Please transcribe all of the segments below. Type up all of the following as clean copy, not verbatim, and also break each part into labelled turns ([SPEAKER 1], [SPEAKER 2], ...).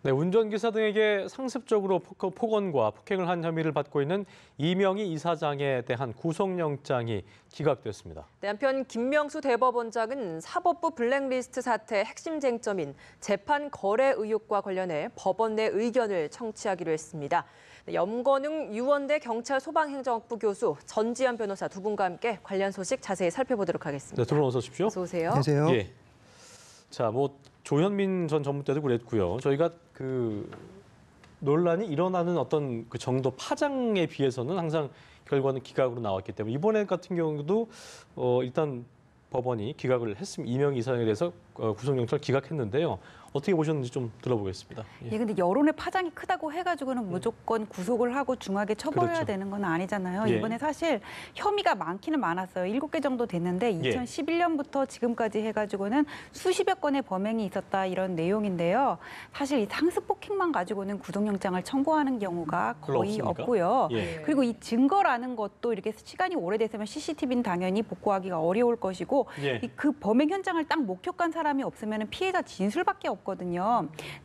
[SPEAKER 1] 네, 운전기사 등에게 상습적으로 폭언과 폭행을 한 혐의를 받고 있는 이명희 이사장에 대한 구속영장이 기각됐습니다.
[SPEAKER 2] 네, 한편 김명수 대법원장은 사법부 블랙리스트 사태 핵심 쟁점인 재판 거래 의혹과 관련해 법원 내 의견을 청취하기로 했습니다. 네, 염건웅 유원대 경찰 소방행정학부 교수, 전지현 변호사 두 분과 함께 관련 소식 자세히 살펴보도록 하겠습니다.
[SPEAKER 1] 네, 두 분 어서 오십시오.
[SPEAKER 2] 어서 오세요.
[SPEAKER 3] 안녕하세요.
[SPEAKER 1] 예. 자, 조현민 전 전무때도 그랬고요. 저희가 논란이 일어나는 어떤 그 정도 파장에 비해서는 항상 결과는 기각으로 나왔기 때문에 이번에 같은 경우도 일단 법원이 기각을 했습니다. 이명희 이사장에 대해서 구속영장을 기각했는데요. 어떻게 보셨는지 좀 들어보겠습니다.
[SPEAKER 3] 예, 근데 여론의 파장이 크다고 해가지고는 무조건 구속을 하고 중하게 처벌해야
[SPEAKER 1] 그렇죠.
[SPEAKER 3] 되는 건 아니잖아요.
[SPEAKER 1] 예.
[SPEAKER 3] 이번에 사실 혐의가 많기는 많았어요. 7개 정도 됐는데 2011년부터 지금까지 해가지고는 수십여 건의 범행이 있었다 이런 내용인데요. 사실 이 상습폭행만 가지고는 구속영장을 청구하는 경우가 거의 없고요.
[SPEAKER 1] 예.
[SPEAKER 3] 그리고 이 증거라는 것도 이렇게 시간이 오래됐으면 CCTV는 당연히 복구하기가 어려울 것이고
[SPEAKER 1] 예.
[SPEAKER 3] 그 범행 현장을 딱 목격한 사람이 없으면 피해자 진술밖에 없거든요.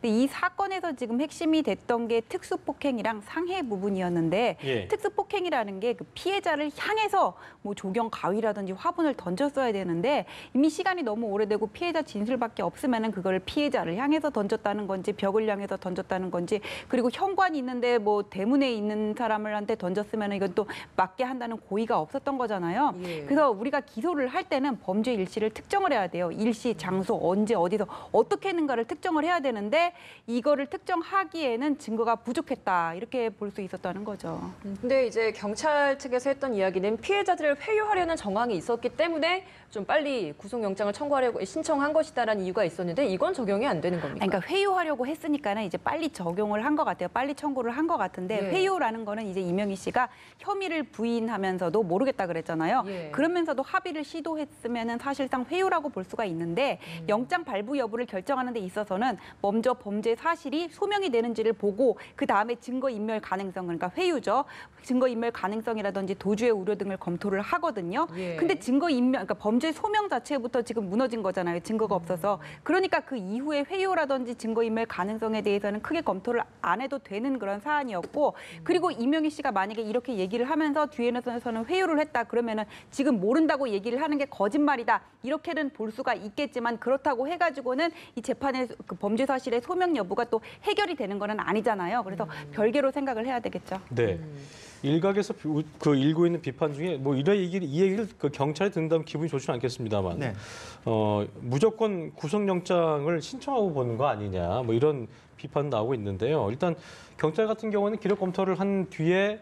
[SPEAKER 3] 근데 이 사건에서 지금 핵심이 됐던 게 특수폭행이랑 상해 부분이었는데
[SPEAKER 1] 예.
[SPEAKER 3] 특수폭행이라는 게 그 피해자를 향해서 뭐 조경 가위라든지 화분을 던졌어야 되는데 이미 시간이 너무 오래되고 피해자 진술밖에 없으면은 그걸 피해자를 향해서 던졌다는 건지 벽을 향해서 던졌다는 건지 그리고 현관이 있는데 뭐 대문에 있는 사람한테 던졌으면 이건 또 맞게 한다는 고의가 없었던 거잖아요.
[SPEAKER 2] 예.
[SPEAKER 3] 그래서 우리가 기소를 할 때는 범죄 일시를 특정을 해야 돼요. 일시, 장소, 언제, 어디서 어떻게 했는가를 특정을 해야 되는데 이거를 특정하기에는 증거가 부족했다. 이렇게 볼 수 있었다는 거죠.
[SPEAKER 2] 근데 이제 경찰 측에서 했던 이야기는 피해자들을 회유하려는 정황이 있었기 때문에 좀 빨리 구속영장을 청구하려고 신청한 것이다라는 이유가 있었는데 이건 적용이 안 되는 겁니까?
[SPEAKER 3] 그러니까 회유하려고 했으니까는 이제 빨리 적용을 한 것 같아요. 빨리 청구를 한 것 같은데
[SPEAKER 2] 예.
[SPEAKER 3] 회유라는 거는 이제 이명희 씨가 혐의를 부인하면서도 모르겠다 그랬잖아요.
[SPEAKER 2] 예.
[SPEAKER 3] 그러면서도 합의를 시도했으면은 사실상 회유라고 볼 수가 있는데 영장 발부 여부를 결정하는 데 있어서는 먼저 범죄 사실이 소명이 되는지를 보고 그 다음에 증거인멸 가능성 그러니까 회유죠. 증거인멸 가능성이라든지 도주의 우려 등을 검토를 하거든요.
[SPEAKER 2] 예.
[SPEAKER 3] 근데 증거인멸 그러니까 범죄 소명 자체부터 지금 무너진 거잖아요. 증거가 없어서. 그러니까 그 이후에 회유라든지 증거인멸 가능성에 대해서는 크게 검토를 안 해도 되는 그런 사안이었고 그리고 이명희 씨가 만약에 이렇게 얘기를 하면서 뒤에서는 회유를 했다 그러면은 지금 모른다고 얘기를 하는 게 거짓말이다. 이렇게는 볼 수가 있겠지만 그렇다고 해가지고는 이 재판의 그 범죄 사실의 소명 여부가 또 해결이 되는 건 아니잖아요. 그래서 별개로 생각을 해야 되겠죠.
[SPEAKER 1] 네. 일각에서 일고 있는 비판 중에 이 얘기를 그 경찰에 듣는다면 기분이 좋지는 않겠습니다만
[SPEAKER 4] 네.
[SPEAKER 1] 무조건 구속영장을 신청하고 보는 거 아니냐 이런 비판 나오고 있는데요. 일단 경찰 같은 경우는 기록 검토를 한 뒤에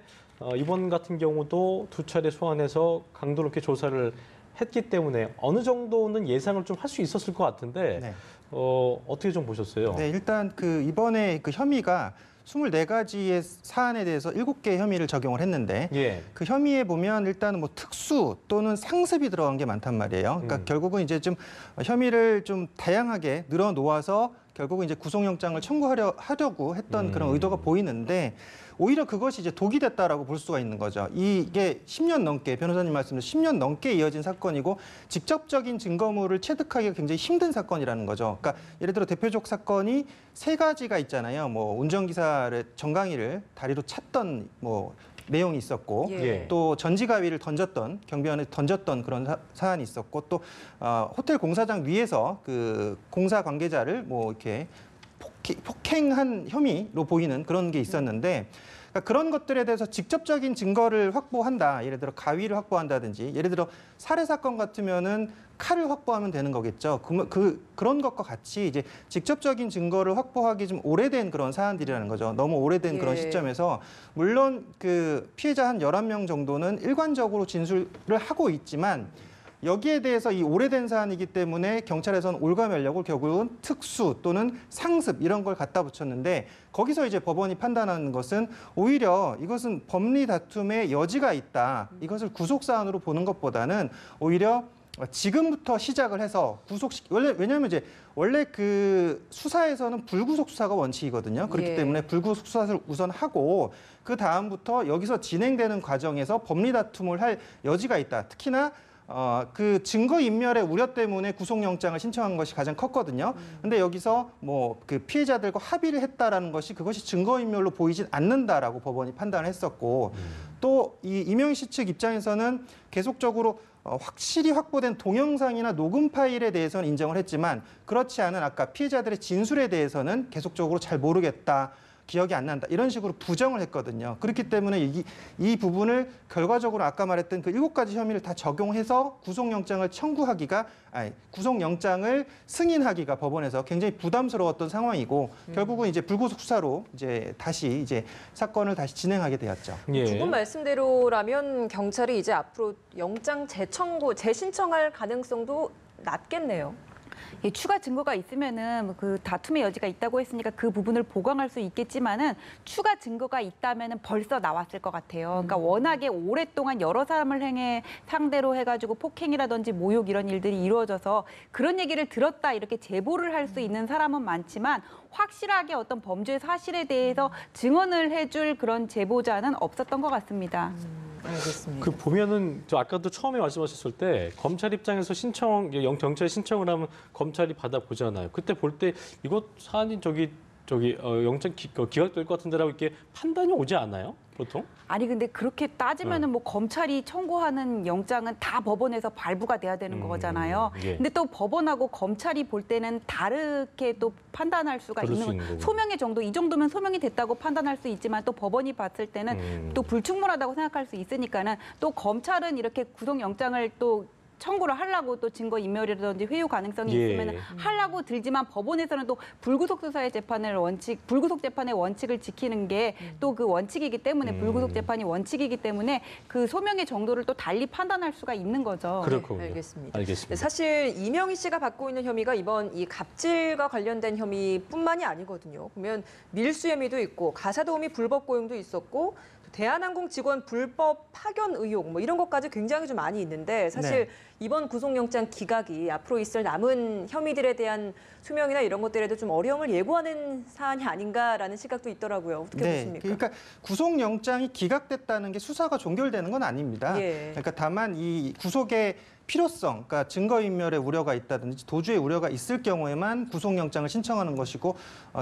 [SPEAKER 1] 이번 같은 경우도 두 차례 소환해서 강도 높게 조사를 했기 때문에 어느 정도는 예상을 좀 할 수 있었을 것 같은데
[SPEAKER 4] 네.
[SPEAKER 1] 어떻게 좀 보셨어요?
[SPEAKER 4] 네, 일단 이번에 그 혐의가 24가지의 사안에 대해서 7개의 혐의를 적용을 했는데
[SPEAKER 1] 예.
[SPEAKER 4] 그 혐의에 보면 일단은 특수 또는 상습이 들어간 게 많단 말이에요. 그러니까 결국은 이제 좀 혐의를 좀 다양하게 늘어놓아서 결국은 이제 구속영장을 청구하려고 했던 그런 의도가 보이는데 오히려 그것이 이제 독이 됐다라고 볼 수가 있는 거죠. 이게 10년 넘게 변호사님 말씀대로 10년 넘게 이어진 사건이고 직접적인 증거물을 체득하기가 굉장히 힘든 사건이라는 거죠. 그러니까 예를 들어 대표적 사건이 3가지가 있잖아요. 운전기사를 정강이를 다리로 찼던 내용이 있었고
[SPEAKER 1] 예.
[SPEAKER 4] 또 전지가위를 던졌던 경비원에 던졌던 그런 사안이 있었고 또 호텔 공사장 위에서 그 공사 관계자를 이렇게 폭행한 혐의로 보이는 그런 게 있었는데 그러니까 그런 것들에 대해서 직접적인 증거를 확보한다. 예를 들어 가위를 확보한다든지 예를 들어 살해 사건 같으면은 칼을 확보하면 되는 거겠죠. 그런 것과 같이 이제 직접적인 증거를 확보하기 좀 오래된 그런 사안들이라는 거죠. 너무 오래된 그런 시점에서 물론 그 피해자 한 11명 정도는 일관적으로 진술을 하고 있지만 여기에 대해서 이 오래된 사안이기 때문에 경찰에서는 올가면력을 결국은 특수 또는 상습 이런 걸 갖다 붙였는데 거기서 이제 법원이 판단하는 것은 오히려 이것은 법리 다툼의 여지가 있다. 이것을 구속사안으로 보는 것보다는 오히려 지금부터 시작을 해서 왜냐하면 이제 원래 그 수사에서는 불구속 수사가 원칙이거든요. 그렇기 때문에 불구속 수사를 우선 하고 그 다음부터 여기서 진행되는 과정에서 법리 다툼을 할 여지가 있다. 특히나 그 증거 인멸의 우려 때문에 구속영장을 신청한 것이 가장 컸거든요. 근데 여기서 뭐 그 피해자들과 합의를 했다라는 것이 그것이 증거 인멸로 보이진 않는다라고 법원이 판단을 했었고 또 이 이명희 씨 측 입장에서는 계속적으로 확실히 확보된 동영상이나 녹음 파일에 대해서는 인정을 했지만 그렇지 않은 아까 피해자들의 진술에 대해서는 계속적으로 잘 모르겠다. 기억이 안 난다. 이런 식으로 부정을 했거든요. 그렇기 때문에 이 부분을 결과적으로 아까 말했던 그 7가지 혐의를 다 적용해서 구속영장을 승인하기가 법원에서 굉장히 부담스러웠던 상황이고 결국은 이제 불구속 수사로 이제 다시 사건을 다시 진행하게 되었죠.
[SPEAKER 1] 예.
[SPEAKER 2] 두 분 말씀대로라면 경찰이 이제 앞으로 영장 재신청할 가능성도 낮겠네요.
[SPEAKER 3] 예, 추가 증거가 있으면은 그 다툼의 여지가 있다고 했으니까 그 부분을 보강할 수 있겠지만은 추가 증거가 있다면은 벌써 나왔을 것 같아요. 그러니까 워낙에 오랫동안 여러 사람을 상대로 해가지고 폭행이라든지 모욕 이런 일들이 이루어져서 그런 얘기를 들었다 이렇게 제보를 할 수 있는 사람은 많지만 확실하게 어떤 범죄 사실에 대해서 증언을 해줄 그런 제보자는 없었던 것 같습니다.
[SPEAKER 2] 알겠습니다.
[SPEAKER 1] 그 보면은 저 아까도 처음에 말씀하셨을 때 검찰 입장에서 경찰에 신청을 하면 검찰이 받아보잖아요. 그때 볼 때 이거 사안이 영장 기각될 것 같은데라고 이렇게 판단이 오지 않아요? 보통?
[SPEAKER 3] 아니 근데 그렇게 따지면은 뭐 검찰이 청구하는 영장은 다 법원에서 발부가 돼야 되는 거잖아요.
[SPEAKER 1] 예.
[SPEAKER 3] 근데 또 법원하고 검찰이 볼 때는 다르게 또 판단할 수가
[SPEAKER 1] 그럴 수
[SPEAKER 3] 있는
[SPEAKER 1] 있는
[SPEAKER 3] 거예요.
[SPEAKER 1] 거고.
[SPEAKER 3] 소명의 정도 이 정도면 소명이 됐다고 판단할 수 있지만 또 법원이 봤을 때는 또 불충분하다고 생각할 수 있으니까는 또 검찰은 이렇게 구속영장을 또 청구를 하려고 또 증거 인멸이라든지 회유 가능성이
[SPEAKER 1] 예.
[SPEAKER 3] 있으면 하려고 들지만 법원에서는 또 불구속 수사의 불구속 재판의 원칙을 지키는 게 또 그 원칙이기 때문에 불구속 재판이 원칙이기 때문에 그 소명의 정도를 또 달리 판단할 수가 있는 거죠.
[SPEAKER 1] 그렇군요.
[SPEAKER 2] 알겠습니다.
[SPEAKER 1] 알겠습니다.
[SPEAKER 2] 사실 이명희 씨가 받고 있는 혐의가 이번 이 갑질과 관련된 혐의뿐만이 아니거든요. 보면 밀수 혐의도 있고 가사도우미 불법 고용도 있었고 대한항공 직원 불법 파견 의혹 뭐 이런 것까지 굉장히 좀 많이 있는데 사실 이번 구속영장 기각이 앞으로 있을 남은 혐의들에 대한 수명이나 이런 것들에도 좀 어려움을 예고하는 사안이 아닌가라는 시각도 있더라고요. 어떻게 보십니까?
[SPEAKER 4] 그러니까 구속영장이 기각됐다는 게 수사가 종결되는 건 아닙니다.
[SPEAKER 2] 예.
[SPEAKER 4] 그러니까 다만 이 구속의 필요성, 그러니까 증거인멸의 우려가 있다든지 도주의 우려가 있을 경우에만 구속영장을 신청하는 것이고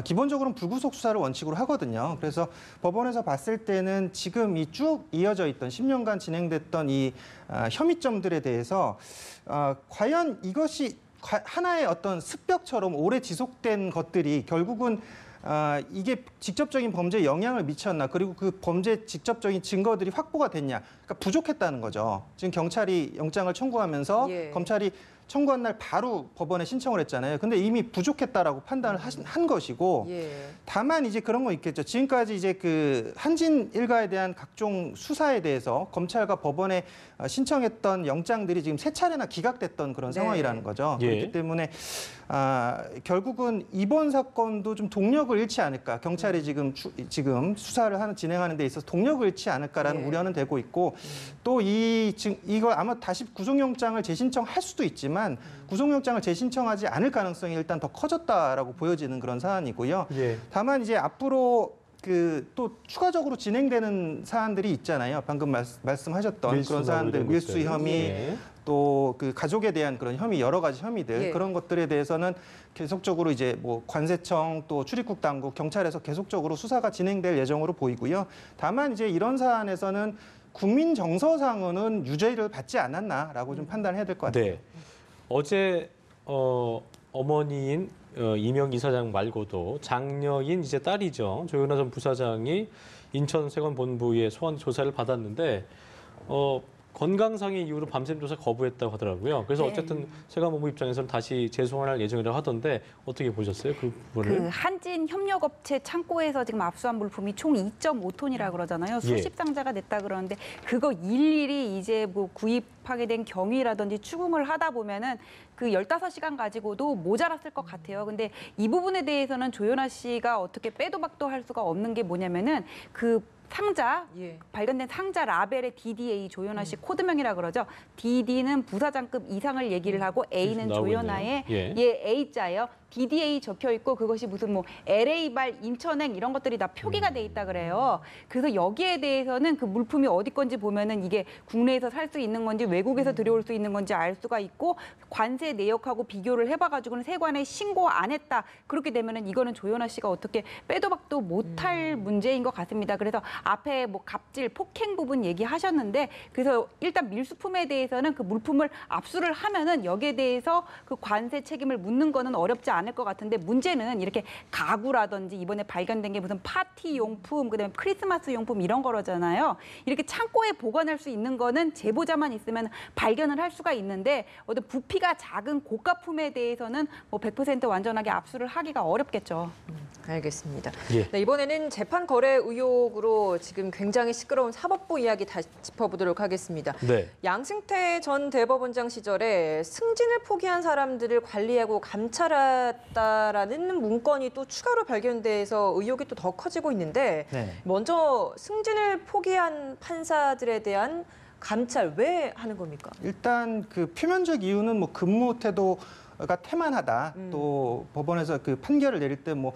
[SPEAKER 4] 기본적으로는 불구속 수사를 원칙으로 하거든요. 그래서 법원에서 봤을 때는 지금 이 쭉 이어져 있던 10년간 진행됐던 이 혐의점들에 대해서 과연 이것이 하나의 어떤 습벽처럼 오래 지속된 것들이 결국은 이게 직접적인 범죄에 영향을 미쳤나 그리고 그 범죄 직접적인 증거들이 확보가 됐냐 그러니까 부족했다는 거죠. 지금 경찰이 영장을 청구하면서
[SPEAKER 2] 예.
[SPEAKER 4] 검찰이 청구한 날 바로 법원에 신청을 했잖아요. 근데 이미 부족했다라고 판단을 한 것이고
[SPEAKER 2] 예.
[SPEAKER 4] 다만 이제 그런 거 있겠죠. 지금까지 이제 그 한진 일가에 대한 각종 수사에 대해서 검찰과 법원에 신청했던 영장들이 지금 3차례나 기각됐던 그런
[SPEAKER 2] 네.
[SPEAKER 4] 상황이라는 거죠.
[SPEAKER 1] 예.
[SPEAKER 4] 그렇기 때문에 결국은 이번 사건도 좀 동력을 잃지 않을까. 경찰이 지금 수사를 진행하는 데 있어서 동력을 잃지 않을까라는
[SPEAKER 2] 예.
[SPEAKER 4] 우려는 되고 있고 또 이거 아마 다시 구속영장을 재신청할 수도 있지만 구속영장을 재신청하지 않을 가능성이 일단 더 커졌다라고 보여지는 그런 사안이고요.
[SPEAKER 1] 예.
[SPEAKER 4] 다만 이제 앞으로 또 추가적으로 진행되는 사안들이 있잖아요. 방금 말씀하셨던 그런
[SPEAKER 1] 밀수나
[SPEAKER 4] 사안들,
[SPEAKER 1] 이런
[SPEAKER 4] 밀수
[SPEAKER 1] 것들.
[SPEAKER 4] 혐의,
[SPEAKER 1] 예.
[SPEAKER 4] 또 그 가족에 대한 그런 혐의, 여러 가지 혐의들
[SPEAKER 2] 예.
[SPEAKER 4] 그런 것들에 대해서는 계속적으로 이제 뭐 관세청 또 출입국 당국, 경찰에서 계속적으로 수사가 진행될 예정으로 보이고요. 다만 이제 이런 사안에서는 국민 정서상으로는 유죄를 받지 않았나라고 좀 판단해야 될 것 같아요.
[SPEAKER 1] 네. 어제 어머니인 이명 이사장 말고도 장녀인 이제 딸이죠. 조윤아 전 부사장이 인천세관본부에 소환 조사를 받았는데 건강상의 이유로 밤샘 조사 거부했다고 하더라고요. 그래서
[SPEAKER 3] 네.
[SPEAKER 1] 어쨌든 세관본부 입장에서는 다시 재소환할 예정이라고 하던데 어떻게 보셨어요? 그 부분을?
[SPEAKER 3] 그 한진 협력업체 창고에서 지금 압수한 물품이 총 2.5톤이라 그러잖아요. 수십 상자가 냈다 그러는데 그거 일일이 이제 뭐 구입하게 된 경위라든지 추궁을 하다 보면은 그 15시간 가지고도 모자랐을 것 같아요. 근데 이 부분에 대해서는 조윤아 씨가 어떻게 빼도 박도 할 수가 없는 게 뭐냐면은 그 상자,
[SPEAKER 2] 예.
[SPEAKER 3] 발견된 상자 라벨의 DDA 조윤아 씨 코드명이라 그러죠. DD는 부사장급 이상을 얘기를 하고 A는
[SPEAKER 1] 나오고
[SPEAKER 3] 조윤아의
[SPEAKER 1] 있네요. 예.
[SPEAKER 3] 예, A자예요. DDA 적혀 있고 그것이 무슨 뭐 LA발 인천행 이런 것들이 다 표기가 돼 있다 그래요. 그래서 여기에 대해서는 그 물품이 어디 건지 보면은 이게 국내에서 살 수 있는 건지 외국에서 들여올 수 있는 건지 알 수가 있고 관세 내역하고 비교를 해봐가지고는 세관에 신고 안 했다. 그렇게 되면은 이거는 조현아 씨가 어떻게 빼도 박도 못할 문제인 것 같습니다. 그래서 앞에 뭐 갑질, 폭행 부분 얘기하셨는데 그래서 일단 밀수품에 대해서는 그 물품을 압수를 하면은 여기에 대해서 그 관세 책임을 묻는 거는 어렵지 않을 것 같은데 문제는 이렇게 가구라든지 이번에 발견된 게 무슨 파티 용품, 그다음에 크리스마스 용품 이런 거라잖아요. 이렇게 창고에 보관할 수 있는 거는 제보자만 있으면 발견을 할 수가 있는데 어떤 부피가 작은 고가품에 대해서는 뭐 100% 완전하게 압수를 하기가 어렵겠죠.
[SPEAKER 2] 알겠습니다.
[SPEAKER 1] 예.
[SPEAKER 2] 네, 이번에는 재판 거래 의혹으로 지금 굉장히 시끄러운 사법부 이야기 다시 짚어보도록 하겠습니다.
[SPEAKER 1] 네.
[SPEAKER 2] 양승태 전 대법원장 시절에 승진을 포기한 사람들을 관리하고 감찰했다라는 문건이 또 추가로 발견돼서 의혹이 또 더 커지고 있는데
[SPEAKER 4] 네.
[SPEAKER 2] 먼저 승진을 포기한 판사들에 대한 감찰 왜 하는 겁니까?
[SPEAKER 4] 일단 그 표면적 이유는 뭐 근무 태도가 태만하다. 또 법원에서 그 판결을 내릴 때 뭐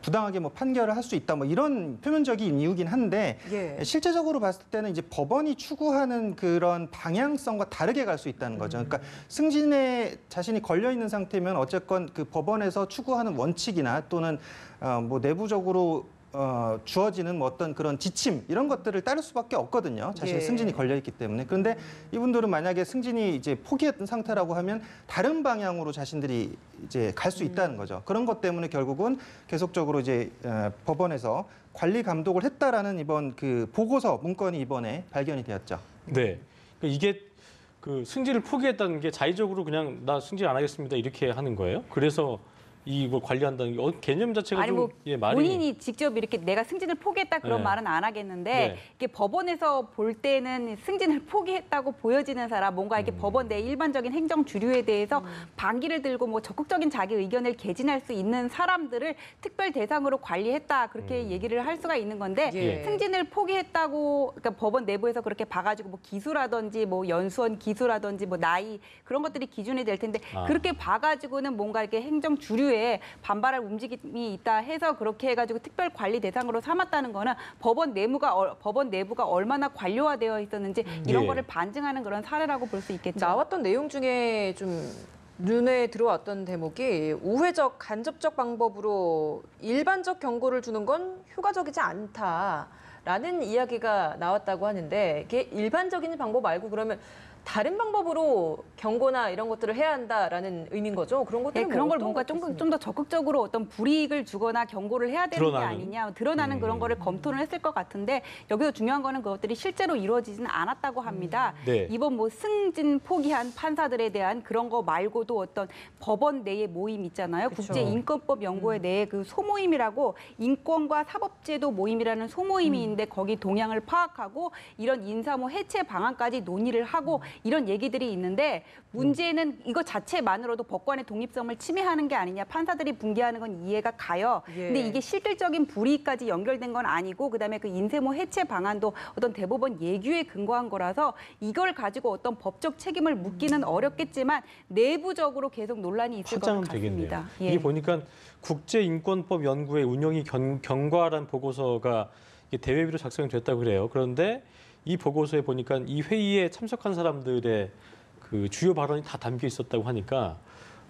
[SPEAKER 4] 부당하게 뭐 판결을 할 수 있다. 뭐 이런 표면적인 이유긴 한데
[SPEAKER 2] 예.
[SPEAKER 4] 실제적으로 봤을 때는 이제 법원이 추구하는 그런 방향성과 다르게 갈 수 있다는 거죠. 그러니까 승진에 자신이 걸려 있는 상태면 어쨌건 그 법원에서 추구하는 원칙이나 또는 뭐 내부적으로 주어지는 뭐 어떤 그런 지침 이런 것들을 따를 수밖에 없거든요. 자신의
[SPEAKER 2] 예.
[SPEAKER 4] 승진이 걸려 있기 때문에. 그런데 이분들은 만약에 승진이 이제 포기했던 상태라고 하면 다른 방향으로 자신들이 이제 갈 수 있다는 거죠. 그런 것 때문에 결국은 계속적으로 이제 법원에서 관리 감독을 했다라는 이번 그 보고서 문건이 이번에 발견이 되었죠.
[SPEAKER 1] 네. 그러니까 이게 그 승진을 포기했다는 게 자의적으로 그냥 나 승진 안 하겠습니다 이렇게 하는 거예요. 그래서 이걸 관리한다는 게 개념 자체가
[SPEAKER 3] 아니 뭐
[SPEAKER 1] 좀 말이
[SPEAKER 3] 본인이 직접 이렇게 내가 승진을 포기했다 그런
[SPEAKER 1] 네.
[SPEAKER 3] 말은 안 하겠는데
[SPEAKER 1] 네.
[SPEAKER 3] 이게 법원에서 볼 때는 승진을 포기했다고 보여지는 사람 뭔가 이렇게 법원 내 일반적인 행정 주류에 대해서 반기를 들고 뭐 적극적인 자기 의견을 개진할 수 있는 사람들을 특별 대상으로 관리했다 그렇게 얘기를 할 수가 있는 건데
[SPEAKER 2] 예.
[SPEAKER 3] 승진을 포기했다고 그러니까 법원 내부에서 그렇게 봐가지고 뭐 기수라든지 뭐 연수원 기수라든지 뭐 나이 그런 것들이 기준이 될 텐데 그렇게 봐가지고는 뭔가 이렇게 행정 주류 반발할 움직임이 있다 해서 그렇게 해가지고 특별 관리 대상으로 삼았다는 거는 법원 내부가 얼마나 관료화되어 있었는지 이런
[SPEAKER 1] 예.
[SPEAKER 3] 거를 반증하는 그런 사례라고 볼 수 있겠죠.
[SPEAKER 2] 나왔던 내용 중에 좀 눈에 들어왔던 대목이 우회적, 간접적 방법으로 일반적 경고를 주는 건 효과적이지 않다라는 이야기가 나왔다고 하는데 이게 일반적인 방법 말고 그러면 다른 방법으로 경고나 이런 것들을 해야 한다라는 의미인 거죠? 그런 것들은
[SPEAKER 3] 네, 그런 걸
[SPEAKER 2] 어떤
[SPEAKER 3] 뭔가
[SPEAKER 2] 것들이
[SPEAKER 3] 좀 더 적극적으로 어떤 불이익을 주거나 경고를 해야 되는
[SPEAKER 1] 드러나는?
[SPEAKER 3] 게 아니냐, 드러나는 그런 거를 검토를 했을 것 같은데 여기서 중요한 거는 그것들이 실제로 이루어지지는 않았다고 합니다.
[SPEAKER 1] 네.
[SPEAKER 3] 이번 뭐 승진 포기한 판사들에 대한 그런 거 말고도 어떤 법원 내의 모임 있잖아요.
[SPEAKER 2] 그쵸.
[SPEAKER 3] 국제인권법 연구회 내에 그 소모임이라고 인권과 사법제도 모임이라는 소모임이 있는데 거기 동향을 파악하고 이런 인사모 해체 방안까지 논의를 하고 이런 얘기들이 있는데 문제는 이거 자체만으로도 법관의 독립성을 침해하는 게 아니냐. 판사들이 붕괴하는 건 이해가 가요.
[SPEAKER 2] 예.
[SPEAKER 3] 근데 이게 실질적인 불이익까지 연결된 건 아니고 그다음에 그 인세모 해체 방안도 어떤 대법원 예규에 근거한 거라서 이걸 가지고 어떤 법적 책임을 묻기는 어렵겠지만 내부적으로 계속 논란이 있을 것
[SPEAKER 1] 확장은
[SPEAKER 3] 같습니다.
[SPEAKER 1] 되겠네요.
[SPEAKER 3] 예.
[SPEAKER 1] 이게 보니까 국제인권법 연구의 운영이 경과란 보고서가 이게 대회비로 작성됐다고 그래요. 그런데 이 보고서에 보니까 이 회의에 참석한 사람들의 그 주요 발언이 다 담겨 있었다고 하니까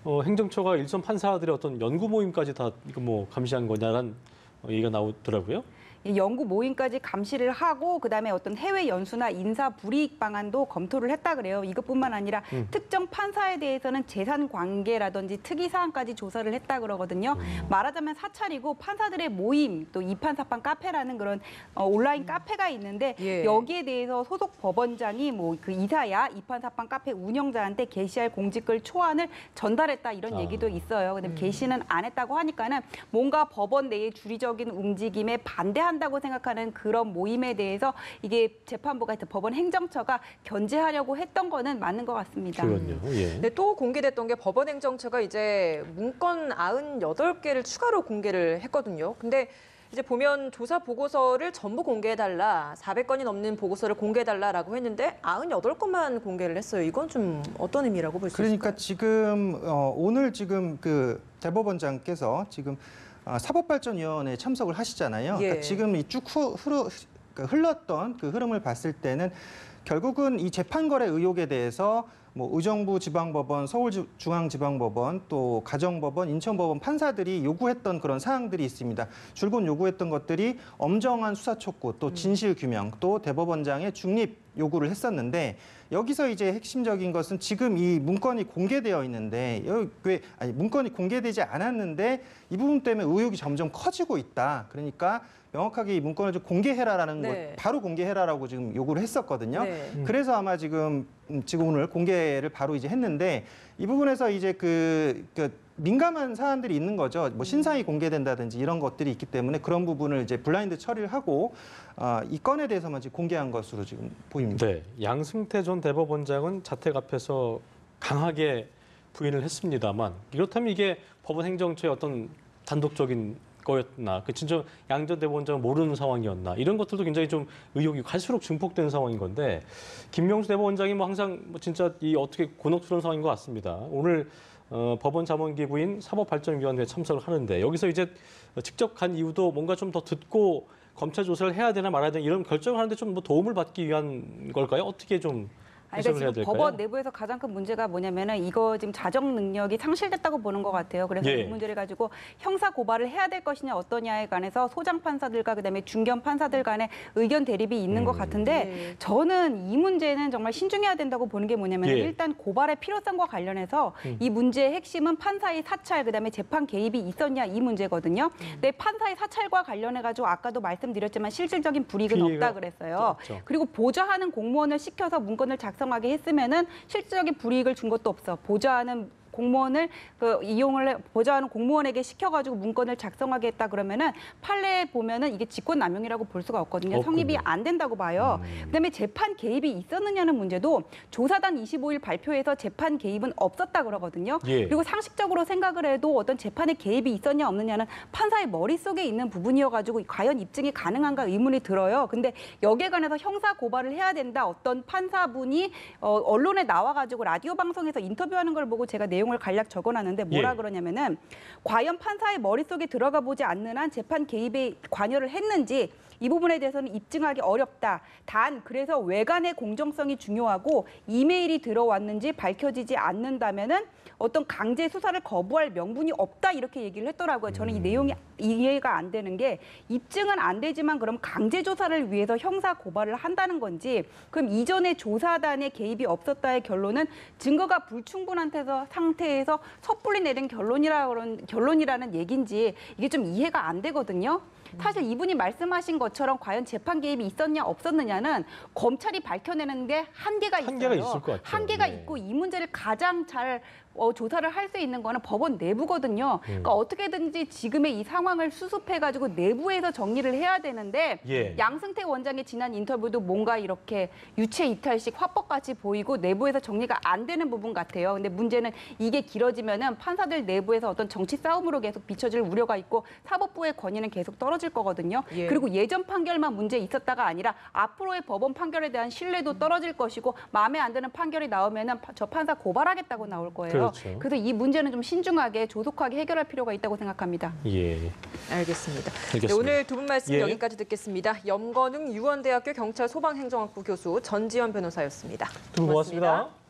[SPEAKER 1] 행정처가 일선 판사들의 어떤 연구 모임까지 다 이거 뭐 감시한 거냐라는 얘기가 나오더라고요.
[SPEAKER 3] 이 연구 모임까지 감시를 하고 그다음에 어떤 해외 연수나 인사 불이익 방안도 검토를 했다 그래요. 이것뿐만 아니라 특정 판사에 대해서는 재산 관계라든지 특이 사항까지 조사를 했다 그러거든요. 말하자면 사찰이고 판사들의 모임 또 이판사판 카페라는 그런 온라인 카페가 있는데
[SPEAKER 2] 예.
[SPEAKER 3] 여기에 대해서 소속 법원장이 뭐 그 이사야 이판사판 카페 운영자한테 게시할 공지글 초안을 전달했다 이런 얘기도 있어요. 근데 게시는 안 했다고 하니까는 뭔가 법원 내의 주리적인 움직임에 반대한다고 생각하는 그런 모임에 대해서 이게 재판부가 법원 행정처가 견제하려고 했던 거는 맞는 것 같습니다.
[SPEAKER 1] 그건요. 예.
[SPEAKER 2] 네, 또 공개됐던 게 법원 행정처가 이제 문건 98개를 추가로 공개를 했거든요. 근데 이제 보면 조사 보고서를 전부 공개해달라, 400건이 넘는 보고서를 공개해달라라고 했는데 98건만 공개를 했어요. 이건 좀 어떤 의미라고 볼 수 있을까요?
[SPEAKER 4] 그러니까 지금 오늘 지금 그 대법원장께서 지금 사법발전위원회에 참석을 하시잖아요.
[SPEAKER 2] 예.
[SPEAKER 4] 그러니까 지금 이 쭉 흘렀던 그 흐름을 봤을 때는 결국은 이 재판 거래 의혹에 대해서 뭐 의정부 지방법원, 서울중앙지방법원, 또 가정법원, 인천법원 판사들이 요구했던 그런 사항들이 있습니다. 줄곧 요구했던 것들이 엄정한 수사 촉구, 또 진실 규명, 또 대법원장의 중립 요구를 했었는데 여기서 이제 핵심적인 것은 지금 이 문건이 공개되어 있는데 문건이 공개되지 않았는데 이 부분 때문에 의혹이 점점 커지고 있다. 그러니까 명확하게 이 문건을 좀 공개해라라는
[SPEAKER 2] 네.
[SPEAKER 4] 것, 바로 공개해라라고 지금 요구를 했었거든요.
[SPEAKER 2] 네.
[SPEAKER 4] 그래서 아마 지금 오늘 공개를 바로 이제 했는데 이 부분에서 이제 그 민감한 사안들이 있는 거죠. 뭐 신상이 공개된다든지 이런 것들이 있기 때문에 그런 부분을 이제 블라인드 처리를 하고 이 건에 대해서만 지금 공개한 것으로 지금 보입니다.
[SPEAKER 1] 네, 양승태 전 대법원장은 자택 앞에서 강하게 부인을 했습니다만 이렇다면 이게 법원 행정처의 어떤 단독적인 거였나, 그 진짜 양 전 대법원장은 모르는 상황이었나, 이런 것들도 굉장히 좀 의혹이 갈수록 증폭되는 상황인 건데 김명수 대법원장이 뭐 항상 뭐 진짜 이 어떻게 곤혹스러운 상황인 것 같습니다. 오늘 법원 자문기구인 사법발전위원회에 참석을 하는데 여기서 이제 직접 간 이유도 뭔가 좀 더 듣고 검찰 조사를 해야 되나 말아야 되나 이런 결정을 하는데 좀 뭐 도움을 받기 위한 걸까요? 어떻게 좀 해석을 해야
[SPEAKER 3] 지금
[SPEAKER 1] 될까요?
[SPEAKER 3] 법원 내부에서 가장 큰 문제가 뭐냐면은 이거 지금 자정 능력이 상실됐다고 보는 것 같아요. 그래서
[SPEAKER 1] 예.
[SPEAKER 3] 이 문제를 가지고 형사 고발을 해야 될 것이냐 어떠냐에 관해서 소장 판사들과 그다음에 중견 판사들 간의 의견 대립이 있는 것 같은데
[SPEAKER 2] 네.
[SPEAKER 3] 저는 이 문제는 정말 신중해야 된다고 보는 게 뭐냐면
[SPEAKER 1] 예.
[SPEAKER 3] 일단 고발의 필요성과 관련해서 이 문제의 핵심은 판사의 사찰 그다음에 재판 개입이 있었냐 이 문제거든요. 근데 판사의 사찰과 관련해 가지고 아까도 말씀드렸지만 실질적인 불이익은
[SPEAKER 1] 피해가
[SPEAKER 3] 없다 그랬어요.
[SPEAKER 1] 없죠.
[SPEAKER 3] 그리고 보좌하는 공무원을 시켜서 문건을 작성하게 했으면은 실질적인 불이익을 준 것도 없어. 보좌하는 공무원을 보좌하는 공무원에게 시켜가지고 문건을 작성하게 했다 그러면은 판례에 보면은 이게 직권남용이라고 볼 수가 없거든요.
[SPEAKER 1] 없군요.
[SPEAKER 3] 성립이 안 된다고 봐요. 그다음에 재판 개입이 있었느냐는 문제도 조사단 25일 발표에서 재판 개입은 없었다 그러거든요.
[SPEAKER 1] 예.
[SPEAKER 3] 그리고 상식적으로 생각을 해도 어떤 재판에 개입이 있었냐 없느냐는 판사의 머릿속에 있는 부분이어가지고 과연 입증이 가능한가 의문이 들어요. 근데 여기에 관해서 형사 고발을 해야 된다. 어떤 판사분이 언론에 나와가지고 라디오 방송에서 인터뷰하는 걸 보고 제가 내용을 간략 적어놨는데 뭐라
[SPEAKER 1] 예.
[SPEAKER 3] 그러냐면은 과연 판사의 머릿속에 들어가 보지 않는 한 재판 개입에 관여를 했는지 이 부분에 대해서는 입증하기 어렵다. 단 그래서 외관의 공정성이 중요하고 이메일이 들어왔는지 밝혀지지 않는다면은 어떤 강제 수사를 거부할 명분이 없다 이렇게 얘기를 했더라고요. 저는 이 내용이 이해가 안 되는 게 입증은 안 되지만 그럼 강제 조사를 위해서 형사 고발을 한다는 건지 그럼 이전에 조사단의 개입이 없었다의 결론은 증거가 불충분한 상태에서 섣불리 내린 결론이라는 얘기인지 이게 좀 이해가 안 되거든요. 사실 이분이 말씀하신 것처럼 과연 재판 개입이 있었냐 없었느냐는 검찰이 밝혀내는 게 한계가 있어요.
[SPEAKER 1] 한계가 있을 것 같아요.
[SPEAKER 3] 한계가
[SPEAKER 1] 네.
[SPEAKER 3] 있고 이 문제를 가장 잘 조사를 할 수 있는 거는 법원 내부거든요. 그러니까 어떻게든지 지금의 이 상황을 수습해가지고 내부에서 정리를 해야 되는데
[SPEAKER 1] 예.
[SPEAKER 3] 양승태 원장의 지난 인터뷰도 뭔가 이렇게 유체 이탈식 화법같이 보이고 내부에서 정리가 안 되는 부분 같아요. 근데 문제는 이게 길어지면은 판사들 내부에서 어떤 정치 싸움으로 계속 비춰질 우려가 있고 사법부의 권위는 계속 떨어질 거거든요.
[SPEAKER 2] 예.
[SPEAKER 3] 그리고 예전 판결만 문제 있었다가 아니라 앞으로의 법원 판결에 대한 신뢰도 떨어질 것이고 마음에 안 드는 판결이 나오면은 저 판사 고발하겠다고 나올 거예요.
[SPEAKER 1] 그렇죠.
[SPEAKER 3] 그래서 이 문제는 좀 신중하게 조속하게 해결할 필요가 있다고 생각합니다.
[SPEAKER 1] 예.
[SPEAKER 2] 알겠습니다.
[SPEAKER 1] 알겠습니다.
[SPEAKER 2] 네, 오늘 두 분 말씀
[SPEAKER 1] 예.
[SPEAKER 2] 여기까지 듣겠습니다. 염건웅 유원대학교 경찰 소방행정학부 교수 전지현 변호사였습니다.
[SPEAKER 1] 두 분 고맙습니다.